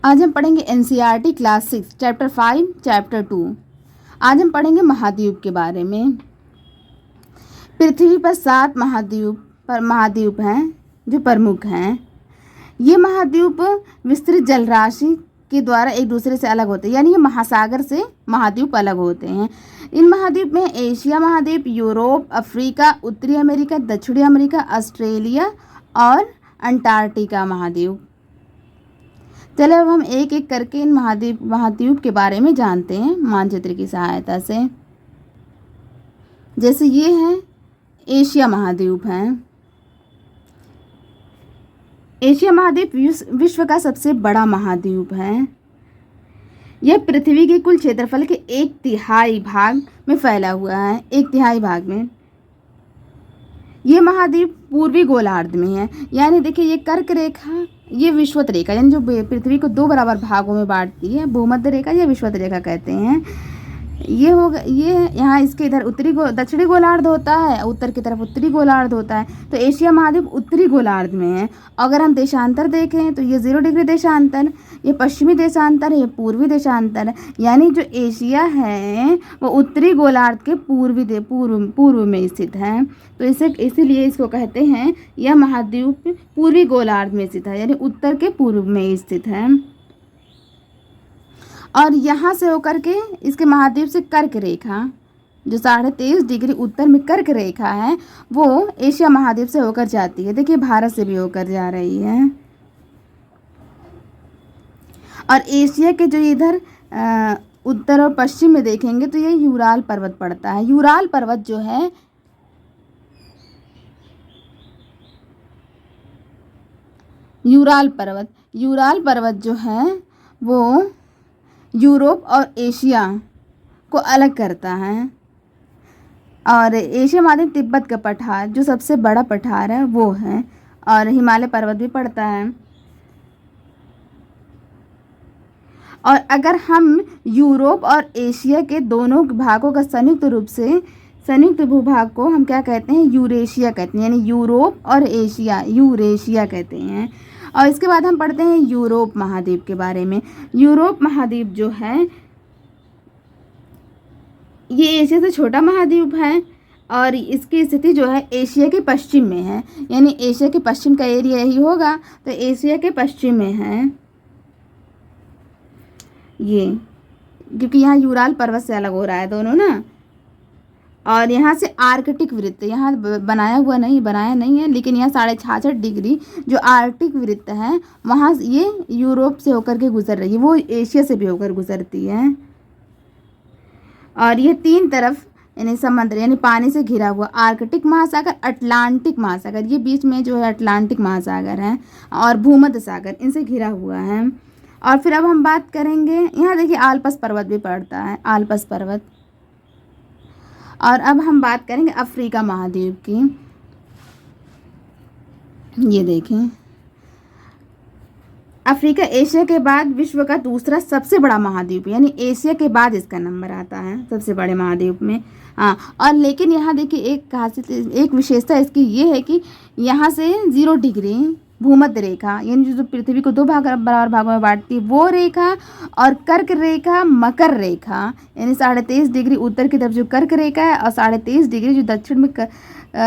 आज हम पढ़ेंगे एनसीईआरटी क्लास 6 चैप्टर 5 चैप्टर 2। आज हम पढ़ेंगे महाद्वीप के बारे में। पृथ्वी पर 7 महाद्वीप हैं जो प्रमुख हैं। ये महाद्वीप विस्तृत जलराशि के द्वारा एक दूसरे से अलग होते हैं, यानी ये महासागर से महाद्वीप अलग होते हैं। इन महाद्वीप में एशिया महाद्वीप, यूरोप, अफ्रीका, उत्तरी अमेरिका, दक्षिणी अमेरिका, ऑस्ट्रेलिया और अंटार्कटिका महाद्वीप। चलो अब हम एक एक करके इन महाद्वीप के बारे में जानते हैं मानचित्र की सहायता से। जैसे ये है एशिया महाद्वीप है। एशिया महाद्वीप विश्व का सबसे बड़ा महाद्वीप है। यह पृथ्वी के कुल क्षेत्रफल के 1/3 भाग में फैला हुआ है। 1/3 भाग में ये महाद्वीप पूर्वी गोलार्ध में है। यानी देखिए ये कर्क रेखा, ये विषुवत रेखा, यानी जो पृथ्वी को 2 बराबर भागों में बांटती है, भूमध्य रेखा या विषुवत रेखा कहते हैं। ये होगा, ये यहाँ इसके इधर दक्षिणी गोलार्ध होता है, उत्तर की तरफ उत्तरी गोलार्ध होता है। तो एशिया महाद्वीप उत्तरी गोलार्ध में है। अगर हम देशांतर देखें तो ये 0 डिग्री देशांतर, ये पश्चिमी देशांतर है, ये पूर्वी देशांतर है। यानी जो एशिया है वो उत्तरी गोलार्ध के पूर्व में स्थित है। तो इसीलिए इसको कहते हैं यह महाद्वीप पूर्वी गोलार्ध में स्थित है, यानी उत्तर के पूर्व में स्थित है। और यहाँ से होकर के इसके महाद्वीप से कर्क रेखा, जो 23.5 डिग्री उत्तर में कर्क रेखा है, वो एशिया महाद्वीप से होकर जाती है। देखिए भारत से भी होकर जा रही है। और एशिया के जो इधर उत्तर और पश्चिम में देखेंगे तो ये यूराल पर्वत पड़ता है। यूराल पर्वत जो है यूराल पर्वत जो है वो यूरोप और एशिया को अलग करता है। और एशिया महाद्वीप तिब्बत का पठार, जो सबसे बड़ा पठार है वो है, और हिमालय पर्वत भी पड़ता है। और अगर हम यूरोप और एशिया के दोनों भागों का संयुक्त भूभाग को हम क्या कहते हैं, यूरेशिया कहते हैं। यानी यूरोप और एशिया यूरेशिया कहते हैं। और इसके बाद हम पढ़ते हैं यूरोप महाद्वीप के बारे में। यूरोप महाद्वीप जो है ये एशिया से छोटा महाद्वीप है, और इसकी स्थिति जो है एशिया के पश्चिम में है। यानी एशिया के पश्चिम का एरिया ही होगा, तो एशिया के पश्चिम में है ये, क्योंकि यहाँ यूराल पर्वत से अलग हो रहा है दोनों ना। और यहाँ से आर्कटिक वृत्त, यहाँ बनाया नहीं है, लेकिन यहाँ 66.5 डिग्री जो आर्कटिक वृत्त है वहाँ ये यूरोप से होकर के गुजर रही है, वो एशिया से भी होकर गुजरती है। और ये 3 तरफ यानी समुद्र यानी पानी से घिरा हुआ आर्कटिक महासागर, अटलांटिक महासागर, ये बीच में जो है अटलांटिक महासागर है, और भूमध्य सागर, इनसे घिरा हुआ है। और फिर अब हम बात करेंगे, यहाँ देखिए आल्प्स पर्वत भी पड़ता है, आल्प्स पर्वत। और अब हम बात करेंगे अफ्रीका महाद्वीप की। ये देखें, अफ्रीका एशिया के बाद विश्व का दूसरा सबसे बड़ा महाद्वीप, यानी एशिया के बाद इसका नंबर आता है सबसे बड़े महाद्वीप में। हाँ, और लेकिन यहाँ देखिए एक विशेषता इसकी ये है कि यहाँ से 0 डिग्री भूमध्य रेखा, यानी जो पृथ्वी को 2 बराबर भागों में बांटती है वो रेखा, और कर्क रेखा, मकर रेखा, यानी 23.5 डिग्री उत्तर की तरफ जो कर्क रेखा है, और 23.5 डिग्री जो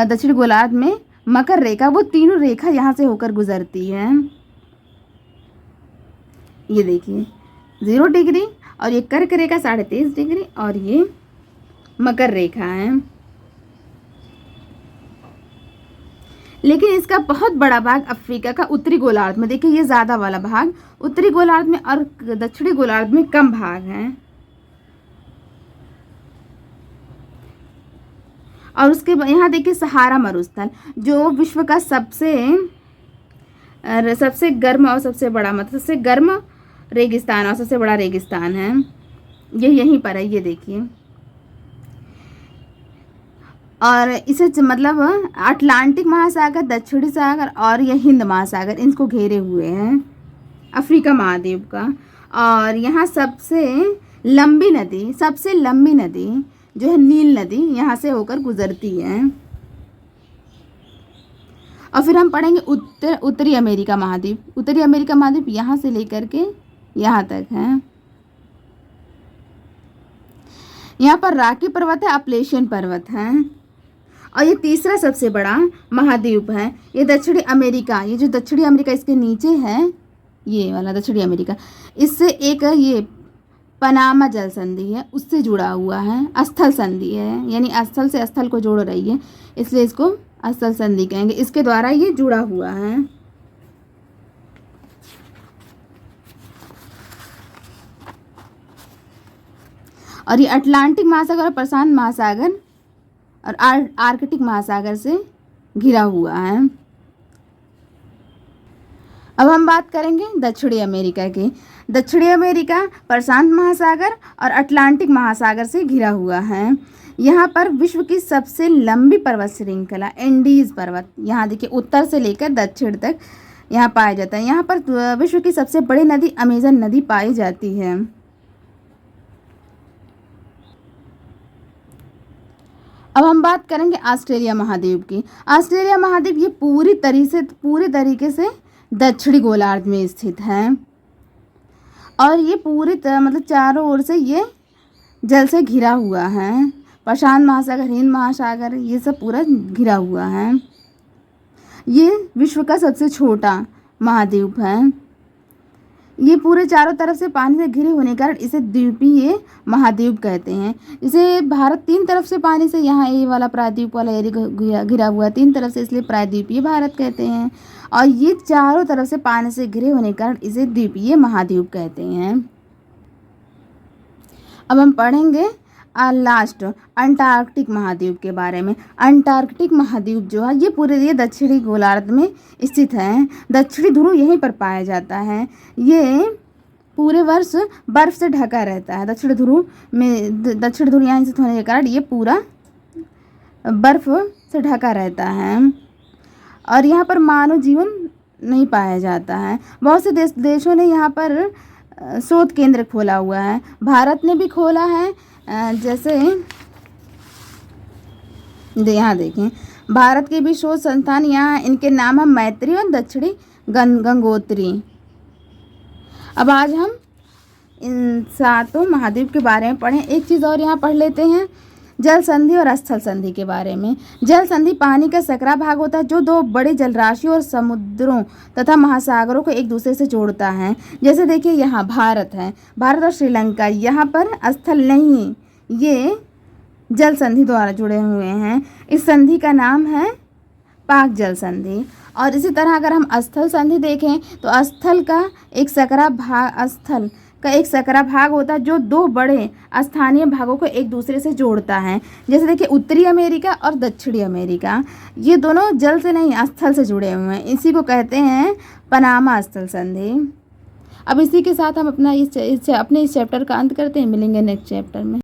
दक्षिण गोलार्ध में मकर रेखा, वो तीनों रेखा यहाँ से होकर गुजरती है। ये देखिए 0 डिग्री, और ये कर्क रेखा 23.5 डिग्री, और ये मकर रेखा है। लेकिन इसका बहुत बड़ा भाग अफ्रीका का उत्तरी गोलार्ध में, देखिए ये ज़्यादा वाला भाग उत्तरी गोलार्ध में, और दक्षिणी गोलार्ध में कम भाग है। और उसके यहाँ देखिए सहारा मरुस्थल, जो विश्व का सबसे गर्म और सबसे बड़ा, मतलब सबसे गर्म रेगिस्तान और सबसे बड़ा रेगिस्तान है, ये यहीं पर है। ये देखिए, और इसे मतलब अटलांटिक महासागर, दक्षिणी सागर और यह हिंद महासागर, इनको घेरे हुए हैं अफ्रीका महाद्वीप का। और यहाँ सबसे लंबी नदी जो है नील नदी, यहाँ से होकर गुजरती है। और फिर हम पढ़ेंगे उत्तरी अमेरिका महाद्वीप। उत्तरी अमेरिका महाद्वीप यहाँ से लेकर के यहाँ तक है। यहाँ पर रॉकी पर्वत है, अपलेशियन पर्वत है। और ये तीसरा सबसे बड़ा महाद्वीप है, ये दक्षिणी अमेरिका। ये जो दक्षिणी अमेरिका इसके नीचे है, ये वाला दक्षिणी अमेरिका, इससे एक ये पनामा जल संधि है, उससे जुड़ा हुआ है। स्थल संधि है, यानी स्थल से स्थल को जोड़ रही है, इसलिए इसको स्थल संधि कहेंगे। इसके द्वारा ये जुड़ा हुआ है। और ये अटलांटिक महासागर और प्रशांत महासागर और आर्कटिक महासागर से घिरा हुआ है। अब हम बात करेंगे दक्षिणी अमेरिका की। दक्षिणी अमेरिका प्रशांत महासागर और अटलांटिक महासागर से घिरा हुआ है। यहाँ पर विश्व की सबसे लंबी पर्वत श्रृंखला एंडीज पर्वत, यहाँ देखिए उत्तर से लेकर दक्षिण तक यहाँ पाया जाता है। यहाँ पर विश्व की सबसे बड़ी नदी अमेजन नदी पाई जाती है। अब हम बात करेंगे ऑस्ट्रेलिया महाद्वीप की। ऑस्ट्रेलिया महाद्वीप ये पूरी तरीके से दक्षिणी गोलार्ध में स्थित है और ये मतलब चारों ओर से ये जल से घिरा हुआ है। प्रशांत महासागर, हिंद महासागर, ये सब पूरा घिरा हुआ है। ये विश्व का सबसे छोटा महाद्वीप है। ये पूरे चारों तरफ से पानी से घिरे होने के कारण इसे द्वीपीय महाद्वीप कहते हैं। इसे भारत तीन तरफ से पानी से, यहाँ ये वाला प्रायद्वीप वाला एरिया घिरा हुआ है तीन तरफ से, इसलिए प्रायद्वीपीय भारत कहते हैं। और ये चारों तरफ से पानी से घिरे होने के कारण इसे द्वीपीय महाद्वीप कहते हैं। अब हम पढ़ेंगे लास्ट अंटार्कटिक महाद्वीप के बारे में। अंटार्कटिक महाद्वीप जो है ये दक्षिणी गोलार्ध में स्थित है। दक्षिणी ध्रुव यहीं पर पाया जाता है। ये पूरे वर्ष बर्फ से ढका रहता है। दक्षिण ध्रुव यहाँ स्थित होने के कारण ये पूरा बर्फ से ढका रहता है और यहाँ पर मानव जीवन नहीं पाया जाता है। बहुत से देशों ने यहाँ पर शोध केंद्र खोला हुआ है। भारत ने भी खोला है। जैसे यहाँ देखें, भारत के भी शोध संस्थान यहाँ, इनके नाम है मैत्री और दक्षिणी गंगोत्री। अब आज हम इन सातों महाद्वीप के बारे में पढ़ें। एक चीज़ और यहाँ पढ़ लेते हैं, जल संधि और स्थल संधि के बारे में। जल संधि पानी का सकरा भाग होता है जो दो बड़े जलराशियों और समुद्रों तथा महासागरों को एक दूसरे से जोड़ता है। जैसे देखिए यहाँ भारत है, भारत और श्रीलंका, यहाँ पर स्थल नहीं, ये जल संधि द्वारा जुड़े हुए हैं। इस संधि का नाम है पाक जल संधि। और इसी तरह अगर हम स्थल संधि देखें तो स्थल का एक सकरा भाग होता है जो दो बड़े स्थानीय भागों को एक दूसरे से जोड़ता है। जैसे देखिए उत्तरी अमेरिका और दक्षिणी अमेरिका, ये दोनों जल से नहीं स्थल से जुड़े हुए हैं। इसी को कहते हैं पनामा स्थल संधि। अब इसी के साथ हम अपने इस चैप्टर का अंत करते हैं। मिलेंगे नेक्स्ट चैप्टर में।